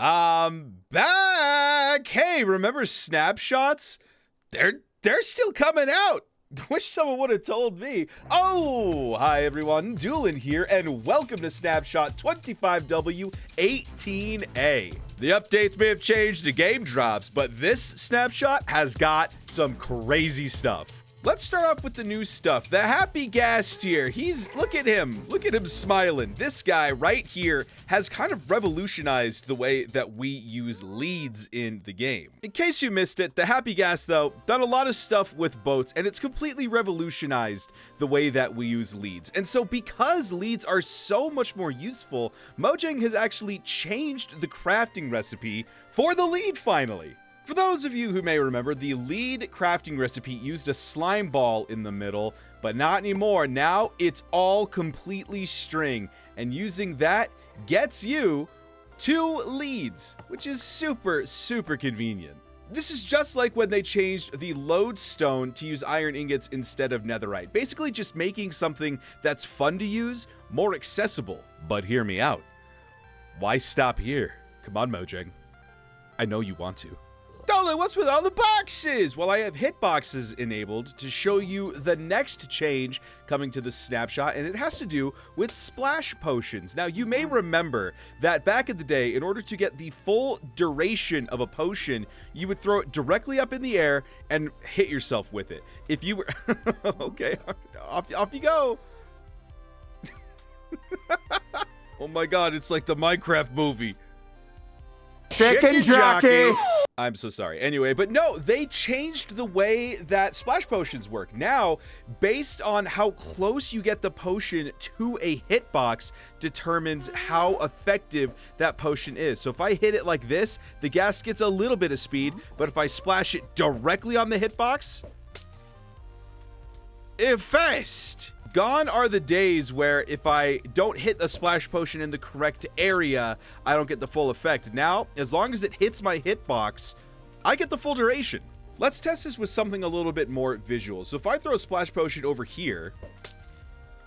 Back! Hey, remember snapshots? They're still coming out. Wish someone would have told me. Oh, hi everyone, Dewlan here, and welcome to Snapshot 25W18A. The updates may have changed the game drops, but this snapshot has got some crazy stuff. Let's start off with the new stuff. The happy Ghast here. Look at him smiling. This guy right here has kind of revolutionized the way that we use leads in the game. In case you missed it, the happy Ghast though, done a lot of stuff with boats, and it's completely revolutionized the way that we use leads. And so because leads are so much more useful, Mojang has actually changed the crafting recipe for the lead finally. For those of you who may remember, the lead crafting recipe used a slime ball in the middle, but not anymore. Now it's all completely string, and using that gets you 2 leads, which is super, super convenient. This is just like when they changed the lodestone to use iron ingots instead of netherite. Basically just making something that's fun to use more accessible. But hear me out. Why stop here? Come on, Mojang. I know you want to. Dewlan, what's with all the boxes? Well, I have hitboxes enabled to show you the next change coming to the snapshot, and it has to do with splash potions. Now, you may remember that back in the day, in order to get the full duration of a potion, you would throw it directly up in the air and hit yourself with it. If you were... okay, off you go. Oh my god, it's like the Minecraft movie. Chicken Jockey! I'm so sorry. Anyway, but no, they changed the way that splash potions work. Now, based on how close you get the potion to a hitbox determines how effective that potion is. So if I hit it like this, the gas gets a little bit of speed, but if I splash it directly on the hitbox, fast! Gone are the days where if I don't hit a splash potion in the correct area, I don't get the full effect. Now, as long as it hits my hitbox, I get the full duration. Let's test this with something a little bit more visual. So if I throw a splash potion over here,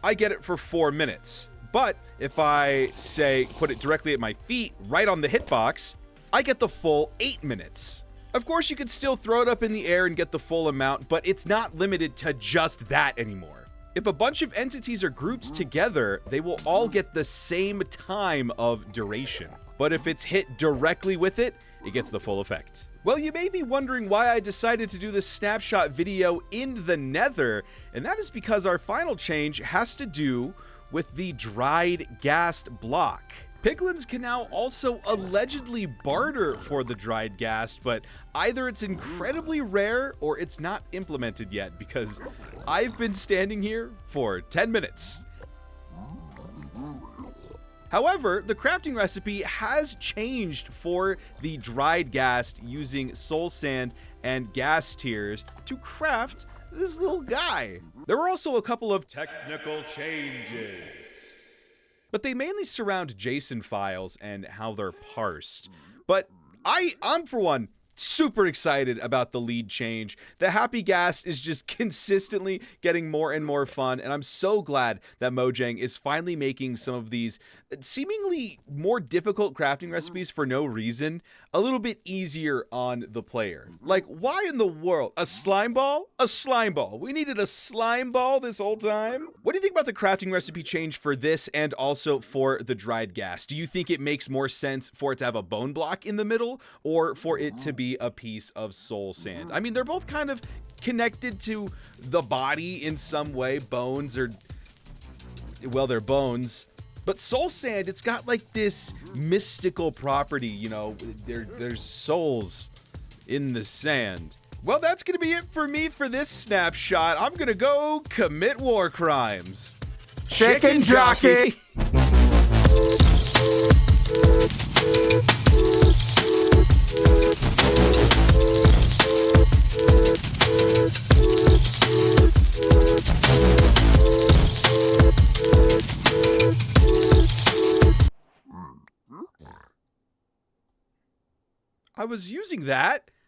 I get it for 4 minutes. But if I, say, put it directly at my feet, right on the hitbox, I get the full 8 minutes. Of course, you could still throw it up in the air and get the full amount, but it's not limited to just that anymore. If a bunch of entities are grouped together, they will all get the same time of duration. But if it's hit directly with it, it gets the full effect. Well, you may be wondering why I decided to do this snapshot video in the Nether, and that is because our final change has to do with the dried ghast block. Piglins can now also allegedly barter for the dried ghast, but either it's incredibly rare or it's not implemented yet, because I've been standing here for 10 minutes. However, the crafting recipe has changed for the dried ghast using soul sand and ghast tears to craft this little guy. There were also a couple of technical changes, but they mainly surround JSON files and how they're parsed. But I'm for one, super excited about the lead change. The happy ghast is just consistently getting more and more fun, and I'm so glad that Mojang is finally making some of these seemingly more difficult crafting recipes for no reason a little bit easier on the player. Like, why in the world? A slime ball? A slime ball. We needed a slime ball this whole time? What do you think about the crafting recipe change for this and also for the dried ghast? Do you think it makes more sense for it to have a bone block in the middle or for it to be a piece of soul sand? I mean, they're both kind of connected to the body in some way. Bones are, well, they're bones. But soul sand, it's got like this mystical property, you know, there's souls in the sand. Well, that's gonna be it for me for this snapshot. I'm gonna go commit war crimes. Chicken Jockey! I was using that